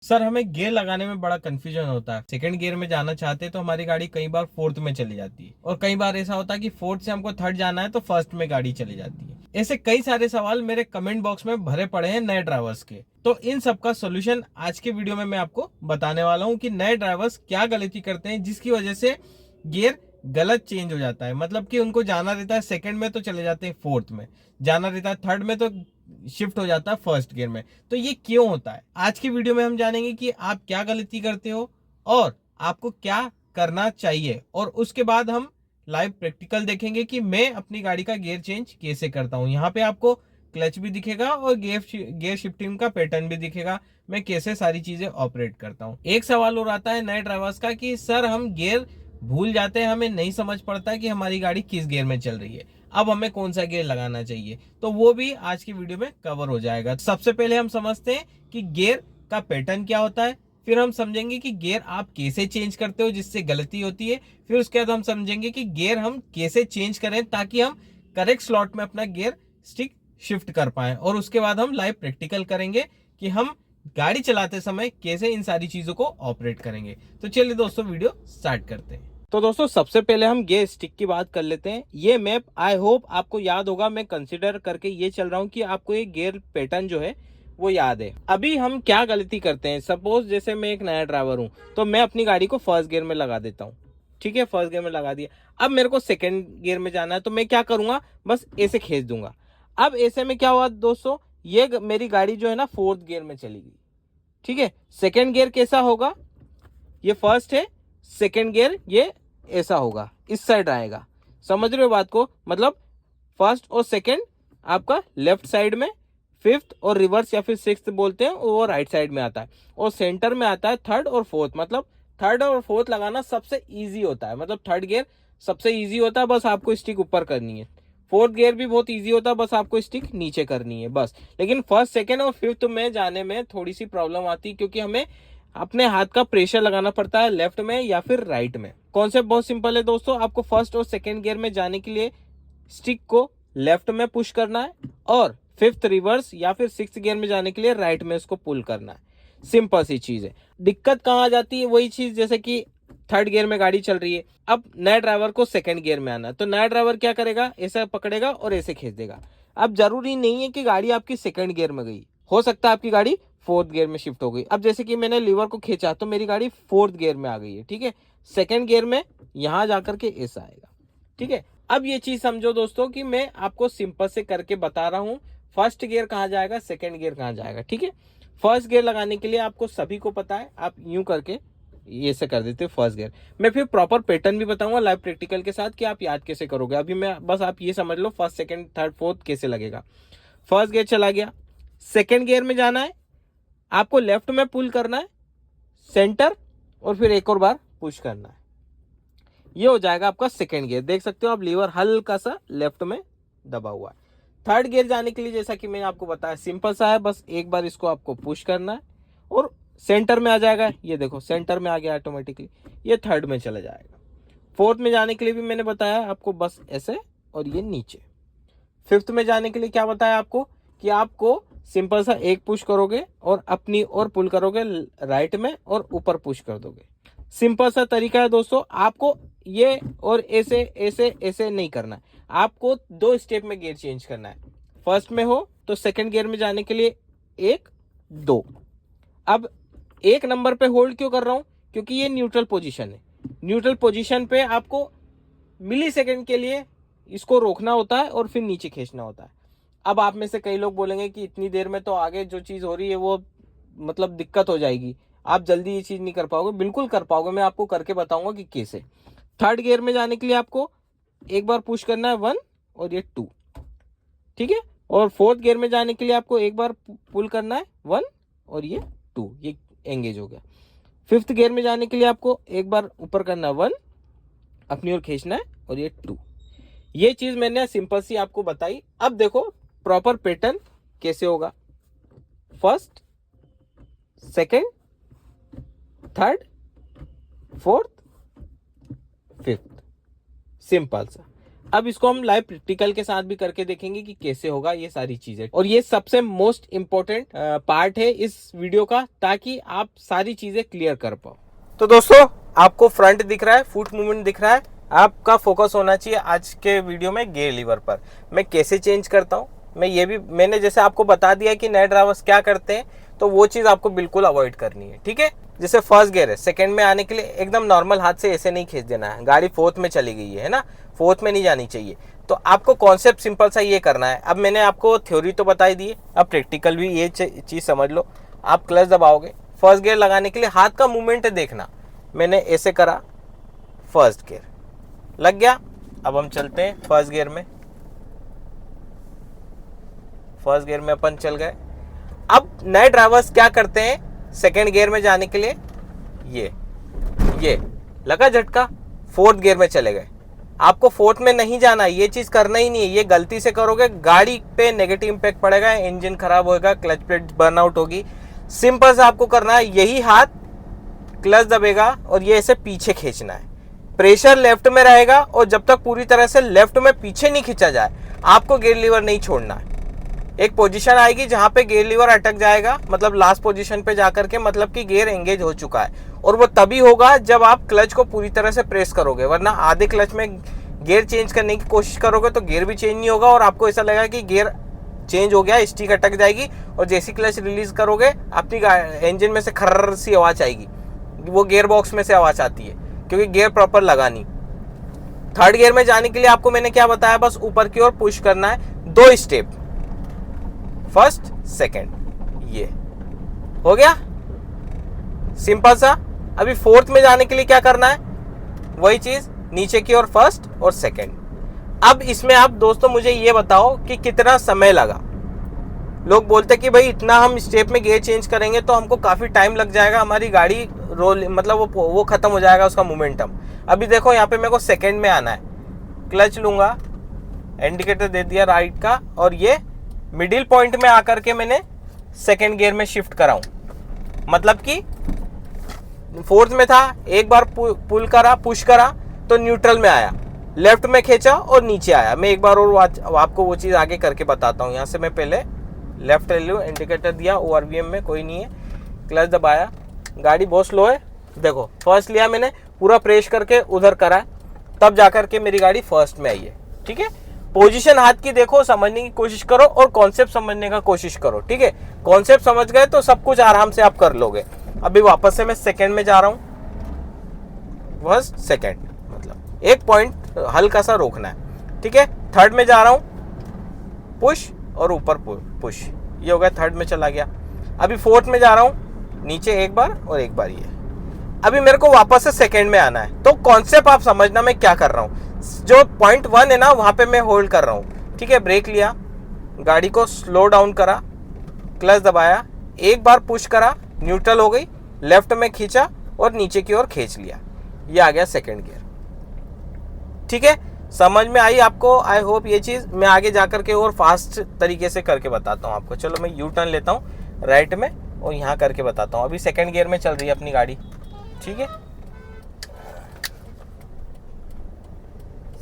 Sir हमें gear लगाने में बड़ा कंफ्यूजन होता है। सेकंड गियर में जाना चाहते हैं तो हमारी गाड़ी कई बार फोर्थ में चली जाती है, और कई बार ऐसा होता है कि फोर्थ से हमको थर्ड जाना है तो फर्स्ट में गाड़ी चली जाती है। ऐसे कई सारे सवाल मेरे कमेंट बॉक्स में भरे पड़े हैं नए ड्राइवर्स के। तो इन सब का सोल्यूशन आज के वीडियो में मैं आपको बताने वाला हूँ कि नए ड्राइवर्स क्या गलती करते हैं जिसकी वजह से गियर गलत चेंज हो जाता है। मतलब कि उनको जाना रहता है सेकंड में तो चले जाते हैं फोर्थ में, जाना रहता है थर्ड में तो शिफ्ट हो जाता है फर्स्ट गियर में। तो ये क्यों होता है, आज की वीडियो में हम जानेंगे कि आप क्या गलती करते हो और आपको क्या करना चाहिए, और उसके बाद हम लाइव प्रैक्टिकल देखेंगे कि मैं अपनी गाड़ी का गियर चेंज कैसे करता हूं। यहाँ पे आपको क्लच भी दिखेगा और गियर शिफ्टिंग का पैटर्न भी दिखेगा, मैं कैसे सारी चीजें ऑपरेट करता हूँ। एक सवाल और आता है नए ड्राइवर्स का कि सर हम गियर भूल जाते हैं, हमें नहीं समझ पड़ता है कि हमारी गाड़ी किस गियर में चल रही है, अब हमें कौन सा गियर लगाना चाहिए। तो वो भी आज की वीडियो में कवर हो जाएगा। सबसे पहले हम समझते हैं कि गियर का पैटर्न क्या होता है, फिर हम समझेंगे कि गियर आप कैसे चेंज करते हो जिससे गलती होती है, फिर उसके बाद हम समझेंगे कि गियर हम कैसे चेंज करें ताकि हम करेक्ट स्लॉट में अपना गियर स्टिक शिफ्ट कर पाए, और उसके बाद हम लाइव प्रैक्टिकल करेंगे कि हम गाड़ी चलाते समय कैसे इन सारी चीजों को ऑपरेट करेंगे। तो चलिए दोस्तों वीडियो स्टार्ट करते हैं। तो दोस्तों सबसे पहले हम गियर स्टिक की बात कर लेते हैं। ये मैप आई होप आपको याद होगा, मैं कंसिडर करके ये चल रहा हूँ कि आपको ये गियर पैटर्न जो है वो याद है। अभी हम क्या गलती करते हैं, सपोज जैसे मैं एक नया ड्राइवर हूँ तो मैं अपनी गाड़ी को फर्स्ट गियर में लगा देता हूँ। ठीक है, फर्स्ट गियर में लगा दिया। अब मेरे को सेकंड गियर में जाना है तो मैं क्या करूंगा, बस ऐसे खींच दूंगा। अब ऐसे में क्या हुआ दोस्तों, ये मेरी गाड़ी जो है ना फोर्थ गियर में चली गई। ठीक है, सेकंड गियर कैसा होगा, ये फर्स्ट है, सेकंड गियर ये ऐसा होगा, इस साइड आएगा। समझ रहे हो बात को, मतलब फर्स्ट और सेकंड आपका लेफ्ट साइड में, फिफ्थ और रिवर्स या फिर सिक्स्थ बोलते हैं वो राइट साइड में आता है, और सेंटर में आता है थर्ड और फोर्थ। मतलब थर्ड और फोर्थ लगाना सबसे इजी होता है, मतलब थर्ड गियर सबसे इजी होता है, बस आपको स्टिक ऊपर करनी है। फोर्थ गियर भी बहुत इजी होता है, बस आपको स्टिक नीचे करनी है बस। लेकिन फर्स्ट सेकंड और फिफ्थ में जाने में थोड़ी सी प्रॉब्लम आती है, क्योंकि हमें अपने हाथ का प्रेशर लगाना पड़ता है लेफ्ट में या फिर राइट में। कॉन्सेप्ट बहुत सिंपल है दोस्तों, आपको फर्स्ट और सेकंड गियर में जाने के लिए स्टिक को लेफ्ट में पुश करना है, और फिफ्थ रिवर्स या फिर सिक्स्थ गियर में जाने के लिए राइट में इसको पुल करना है। सिंपल सी चीज है। दिक्कत कहाँ आ जाती है, वही चीज जैसे कि थर्ड गियर में गाड़ी चल रही है, अब नए ड्राइवर को सेकंड गियर में आना है, तो नया ड्राइवर क्या करेगा, ऐसा पकड़ेगा और ऐसे खींच देगा। अब जरूरी नहीं है कि गाड़ी आपकी सेकंड गियर में गई, हो सकता है आपकी गाड़ी फोर्थ गियर में शिफ्ट हो गई। अब जैसे कि मैंने लीवर को खींचा तो मेरी गाड़ी फोर्थ गियर में आ गई है। ठीक है, सेकंड गियर में यहां जाकर के ऐसा आएगा। ठीक है, अब ये चीज समझो दोस्तों कि मैं आपको सिंपल से करके बता रहा हूं, फर्स्ट गियर कहां जाएगा, सेकंड गियर कहां जाएगा। ठीक है, फर्स्ट गियर लगाने के लिए आपको सभी को पता है, आप यूं करके ये से कर देते फर्स्ट गियर। मैं फिर प्रॉपर पैटर्न भी बताऊंगा लाइव प्रैक्टिकल के साथ कि आप याद कैसे करोगे। अभी मैं बस आप ये समझ लो फर्स्ट सेकंड थर्ड फोर्थ कैसे लगेगा। फर्स्ट गियर चला गया, सेकंड गियर में जाना है, आपको लेफ्ट में पुल करना है, सेंटर, और फिर एक और बार पुश करना है। ये हो जाएगा आपका सेकंड गियर। देख सकते हो आप लीवर हल्का सा लेफ्ट में दबा हुआ है। थर्ड गियर जाने के लिए जैसा कि मैंने आपको बताया सिंपल सा है, बस एक बार इसको आपको पुश करना है और सेंटर में आ जाएगा। ये देखो सेंटर में आ गया ऑटोमेटिकली, ये थर्ड में चला जाएगा। फोर्थ में जाने के लिए भी मैंने बताया आपको, बस ऐसे, और ये नीचे। फिफ्थ में जाने के लिए क्या बताया आपको कि आपको सिंपल सा एक पुश करोगे और अपनी और पुल करोगे राइट में और ऊपर पुश कर दोगे। सिंपल सा तरीका है दोस्तों, आपको ये और ऐसे ऐसे ऐसे नहीं करना है, आपको दो स्टेप में गियर चेंज करना है। फर्स्ट में हो तो सेकंड गियर में जाने के लिए एक दो। अब एक नंबर पे होल्ड क्यों कर रहा हूं, क्योंकि ये न्यूट्रल पोजीशन है। न्यूट्रल पोजीशन पे आपको मिली सेकेंड के लिए इसको रोकना होता है और फिर नीचे खींचना होता है। अब आप में से कई लोग बोलेंगे कि इतनी देर में तो आगे जो चीज हो रही है वो मतलब दिक्कत हो जाएगी, आप जल्दी ये चीज नहीं कर पाओगे। बिल्कुल कर पाओगे, मैं आपको करके बताऊंगा कि कैसे। थर्ड गियर में जाने के लिए आपको एक बार पुश करना है 1 और ये 2। ठीक है, और फोर्थ गियर में जाने के लिए आपको एक बार पुल करना है 1 और ये 2, ये एंगेज हो गया। फिफ्थ गियर में जाने के लिए आपको एक बार ऊपर करना है 1, अपनी ओर खींचना है, और ये 2। ये चीज मैंने सिंपल सी आपको बताई। अब देखो प्रॉपर पैटर्न कैसे होगा, first second third fourth fifth, simple सा। अब इसको हम लाइव प्रैक्टिकल के साथ भी करके देखेंगे कि कैसे होगा ये सारी चीजें, और ये सबसे मोस्ट इम्पोर्टेंट पार्ट है इस वीडियो का, ताकि आप सारी चीजें क्लियर कर पाओ। तो दोस्तों, आपको फ्रंट दिख रहा है, फुट मूवमेंट दिख रहा है, आपका फोकस होना चाहिए आज के वीडियो में गियर लीवर पर। मैं कैसे चेंज करता हूँ, मैंने जैसे आपको बता दिया कि नए ड्राइवर्स क्या करते हैं, तो वो चीज आपको बिल्कुल अवॉइड करनी है, ठीक है। जैसे फर्स्ट गियर है, सेकंड में आने के लिए एकदम नॉर्मल हाथ से ऐसे नहीं खींच देना है, गाड़ी फोर्थ में चली गई है ना, फोर्थ में नहीं जानी चाहिए। तो आपको कॉन्सेप्ट सिंपल सा ये करना है। अब मैंने आपको थ्योरी तो बताई दी है, अब प्रैक्टिकल भी ये चीज समझ लो। आप क्लच दबाओगे, फर्स्ट गियर लगाने के लिए हाथ का मूवमेंट देखना, मैंने ऐसे करा, फर्स्ट गियर लग गया। अब हम चलते हैं फर्स्ट गियर में, फर्स्ट गियर में अपन चल गए। अब नए ड्राइवर्स क्या करते हैं, सेकंड गियर में जाने के लिए ये लगा झटका, फोर्थ गियर में चले गए। आपको फोर्थ में नहीं जाना, ये चीज करना ही नहीं है। ये गलती से करोगे, गाड़ी पे नेगेटिव इंपैक्ट पड़ेगा, इंजन खराब होगा, क्लच प्लेट बर्नआउट होगी। सिंपल से आपको करना है, यही हाथ क्लच दबेगा और ये ऐसे पीछे खींचना है, प्रेशर लेफ्ट में रहेगा, और जब तक पूरी तरह से लेफ्ट में पीछे नहीं खींचा जाए आपको गियर लीवर नहीं छोड़ना है। एक पोजीशन आएगी जहां पे गियर लीवर अटक जाएगा, मतलब लास्ट पोजीशन पे जाकर के, मतलब कि गियर एंगेज हो चुका है, और वो तभी होगा जब आप क्लच को पूरी तरह से प्रेस करोगे। वरना आधे क्लच में गियर चेंज करने की कोशिश करोगे तो गियर भी चेंज नहीं होगा, और आपको ऐसा लगेगा कि गियर चेंज हो गया, स्टिक अटक जाएगी, और जैसी क्लच रिलीज करोगे अपनी इंजन में से खर्र सी आवाज आएगी, वो गियर बॉक्स में से आवाज आती है, क्योंकि गियर प्रॉपर लगा नहीं। थर्ड गियर में जाने के लिए आपको मैंने क्या बताया, बस ऊपर की ओर पुश करना है, 2 स्टेप, फर्स्ट सेकंड, ये हो गया सिंपल सा। अभी फोर्थ में जाने के लिए क्या करना है, वही चीज, नीचे की ओर फर्स्ट और सेकंड। अब इसमें आप दोस्तों मुझे ये बताओ कि कितना समय लगा। लोग बोलते कि भाई इतना हम स्टेप में गियर चेंज करेंगे तो हमको काफी टाइम लग जाएगा, हमारी गाड़ी रोल मतलब वो खत्म हो जाएगा उसका मोमेंटम। अभी देखो यहाँ पे मेरे को सेकंड में आना है, क्लच लूंगा, इंडिकेटर दे दिया राइट का, और ये मिडिल पॉइंट में आकर के मैंने सेकंड गियर में शिफ्ट कराऊं, मतलब कि फोर्थ में था, एक बार पुल करा, पुश करा तो न्यूट्रल में आया, लेफ्ट में खींचा और नीचे आया। मैं एक बार और आपको वो चीज आगे करके बताता हूँ। यहाँ से मैं पहले लेफ्ट ले लूँ, इंडिकेटर दिया, ओआरवीएम में कोई नहीं है, क्लच दबाया, गाड़ी बहुत स्लो है, देखो फर्स्ट लिया मैंने, पूरा प्रेस करके उधर करा, तब जाकर के मेरी गाड़ी फर्स्ट में आई है, ठीक है। पोजीशन हाथ की देखो, समझने की कोशिश करो, और कॉन्सेप्ट समझने का कोशिश करो, ठीक है। कॉन्सेप्ट समझ गए तो सब कुछ आराम से आप कर लोगे। अभी वापस से मैं सेकंड में जा रहा हूं, फर्स्ट सेकंड, मतलब एक पॉइंट हल्का सा रोकना है, ठीक है। थर्ड में जा रहा हूं, पुश और ऊपर पुश, ये हो गया, थर्ड में चला गया। अभी फोर्थ में जा रहा हूं, नीचे एक बार और एक बार ये। अभी मेरे को वापस से सेकंड में आना है, तो कॉन्सेप्ट आप समझना मैं क्या कर रहा हूं। जो पॉइंट 1 है ना, वहां पे मैं होल्ड कर रहा हूं, ठीक है। ब्रेक लिया, गाड़ी को स्लो डाउन करा, क्लच दबाया, एक बार पुश करा, न्यूट्रल हो गई, लेफ्ट में खींचा और नीचे की ओर खींच लिया, ये आ गया सेकंड गियर, ठीक है। समझ में आई आपको, आई होप ये चीज। मैं आगे जाकर के और फास्ट तरीके से करके बताता हूँ आपको। चलो मैं यू टर्न लेता हूँ राइट में और यहाँ करके बताता हूँ। अभी सेकंड गियर में चल रही है अपनी गाड़ी, ठीक है।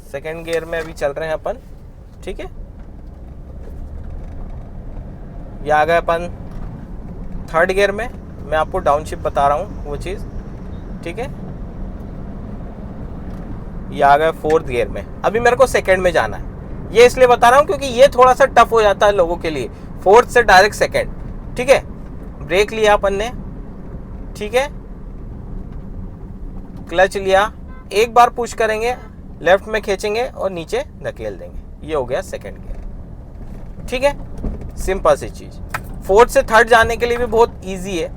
सेकंड गियर में अभी चल रहे हैं अपन, ठीक है। ये आ गए अपन थर्ड गियर में, मैं आपको डाउनशिफ्ट बता रहा हूँ वो चीज़, ठीक है। ये आ गए फोर्थ गियर में, अभी मेरे को सेकंड में जाना है। ये इसलिए बता रहा हूँ क्योंकि ये थोड़ा सा टफ हो जाता है लोगों के लिए, फोर्थ से डायरेक्ट सेकंड, ठीक है। ब्रेक लिया अपन ने, ठीक है, क्लच लिया, एक बार पुश करेंगे, लेफ्ट में खींचेंगे और नीचे धकेल देंगे, ये हो गया सेकंड गियर, ठीक है। सिंपल सी चीज। फोर्थ से थर्ड जाने के लिए भी बहुत इजी है,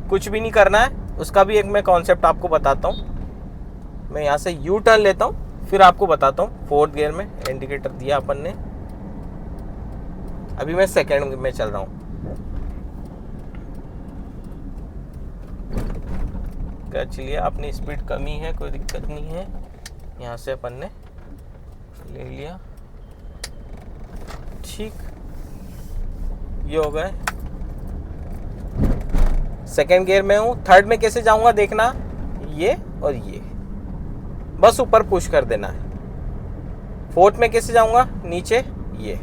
कुछ भी नहीं करना है, उसका भी एक मैं कॉन्सेप्ट आपको बताता हूँ। मैं यहाँ से यू टर्न लेता हूँ, फिर आपको बताता हूँ। फोर्थ गियर में इंडिकेटर दिया अपन ने, अभी मैं सेकंड में चल रहा हूँ। क्लच लिया, अपनी स्पीड कमी है, कोई दिक्कत नहीं है। यहाँ से अपन ने ले लिया, ठीक, ये हो गए। सेकेंड गियर में हूँ, थर्ड में कैसे जाऊंगा देखना, ये और ये, बस ऊपर पुश कर देना है, फोर्थ में कैसे जाऊंगा, नीचे ये।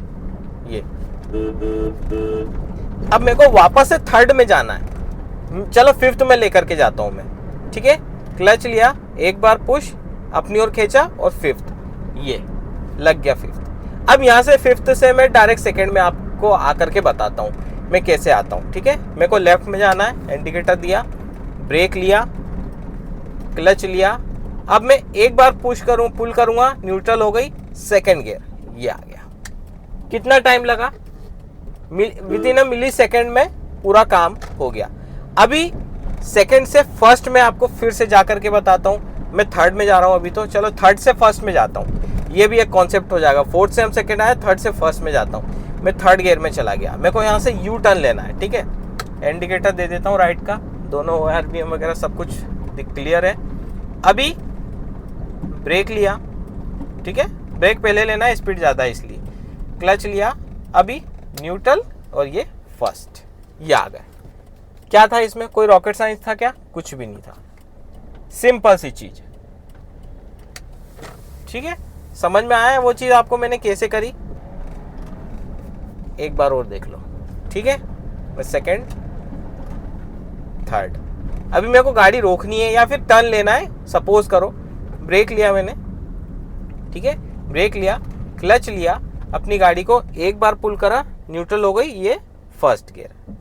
अब मेरे को वापस से थर्ड में जाना है, चलो फिफ्थ में लेकर के जाता हूं मैं, ठीक है। क्लच लिया, एक बार पुश, अपनी ओर खींचा और फिफ्थ, ये लग गया फिफ्थ। अब यहाँ से फिफ्थ से मैं डायरेक्ट सेकंड में आपको आकर के बताता हूँ मैं कैसे आता हूँ, ठीक है। मेरे को लेफ्ट में जाना है, इंडिकेटर दिया, ब्रेक लिया, क्लच लिया। अब मैं एक बार पुल करूंगा, न्यूट्रल हो गई, सेकंड गियर, ये आ गया। कितना टाइम लगा, with in a milli second में पूरा काम हो गया। अभी सेकंड से फर्स्ट में आपको फिर से जाकर के बताता हूँ, मैं थर्ड में जा रहा हूँ अभी, तो चलो थर्ड से फर्स्ट में जाता हूँ, ये भी एक कॉन्सेप्ट हो जाएगा। फोर्थ से हम सेकंड आए, थर्ड से फर्स्ट में जाता हूँ, मैं थर्ड गियर में चला गया। मेरे को यहाँ से यू टर्न लेना है, ठीक है। इंडिकेटर दे देता हूँ राइट का, दोनों आरपीएम वगैरह सब कुछ क्लियर है। अभी ब्रेक लिया, ठीक है, ब्रेक पहले लेना है, स्पीड ज़्यादा है इसलिए। क्लच लिया, अभी न्यूट्रल और ये फर्स्ट, ये आ गए। क्या था इसमें, कोई रॉकेट साइंस था क्या, कुछ भी नहीं था, सिंपल सी चीज, ठीक है। समझ में आया वो चीज आपको मैंने कैसे करी, एक बार और देख लो, ठीक है। Second, third. अभी मेरे को गाड़ी रोकनी है या फिर टर्न लेना है, सपोज करो ब्रेक लिया मैंने, ठीक है, ब्रेक लिया, क्लच लिया, अपनी गाड़ी को एक बार पुल करा, न्यूट्रल हो गई, ये फर्स्ट गियर।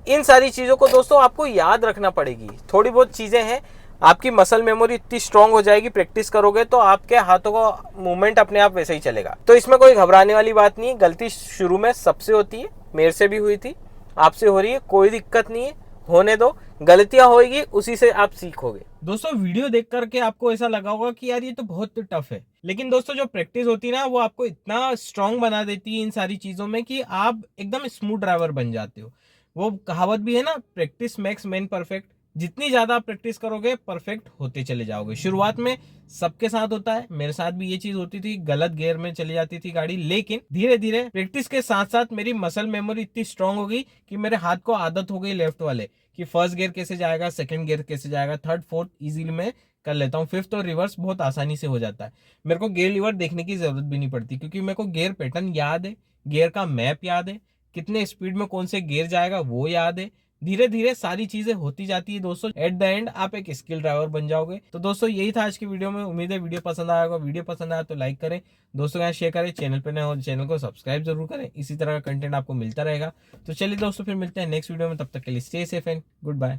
इन सारी चीजों को दोस्तों आपको याद रखना पड़ेगी। थोड़ी बहुत चीजें हैं, आपकी मसल मेमोरी इतनी स्ट्रांग हो जाएगी, प्रैक्टिस करोगे तो आपके हाथों का मूवमेंट अपने आप वैसे ही चलेगा। तो इसमें कोई घबराने वाली बात नहीं है। गलती शुरू में सबसे होती है, मेरे से भी हुई थी, आपसे हो रही है, कोई दिक्कत नहीं है, होने दो, गलतियां होगी, उसी से आप सीखोगे। दोस्तों वीडियो देख करके आपको ऐसा लगा होगा कि यार ये तो बहुत टफ है, लेकिन दोस्तों जो प्रैक्टिस होती है ना, वो आपको इतना स्ट्रांग बना देती है इन सारी चीजों में कि आप एकदम स्मूथ ड्राइवर बन जाते हो। वो कहावत भी है ना, प्रैक्टिस मेक्स मैन परफेक्ट। जितनी ज्यादा आप प्रैक्टिस करोगे, परफेक्ट होते चले जाओगे। शुरुआत में सबके साथ होता है, मेरे साथ भी ये चीज होती थी, गलत गियर में चली जाती थी गाड़ी, लेकिन धीरे धीरे प्रैक्टिस के साथ साथ मेरी मसल मेमोरी इतनी स्ट्रांग हो गई कि मेरे हाथ को आदत हो गई लेफ्ट वाले कि फर्स्ट गियर कैसे जाएगा, सेकंड गियर कैसे जाएगा, थर्ड फोर्थ इजीली मैं कर लेता हूँ, फिफ्थ और रिवर्स बहुत आसानी से हो जाता है। मेरे को गियर लीवर देखने की जरूरत भी नहीं पड़ती, क्योंकि मेरे को गियर पैटर्न याद है, गियर का मैप याद है, कितने स्पीड में कौन से गियर जाएगा वो याद है। धीरे धीरे सारी चीजें होती जाती है दोस्तों, एट द एंड आप एक स्किल ड्राइवर बन जाओगे। तो दोस्तों यही था आज की वीडियो में, उम्मीद है वीडियो पसंद आया होगा। वीडियो पसंद आया तो लाइक करें, दोस्तों यहाँ शेयर करें, चैनल पे नए हो चैनल को सब्सक्राइब जरूर करें, इसी तरह का कंटेंट आपको मिलता रहेगा। तो चलिए दोस्तों फिर मिलते हैं नेक्स्ट वीडियो में, तब तक के लिए stay safe and good bye.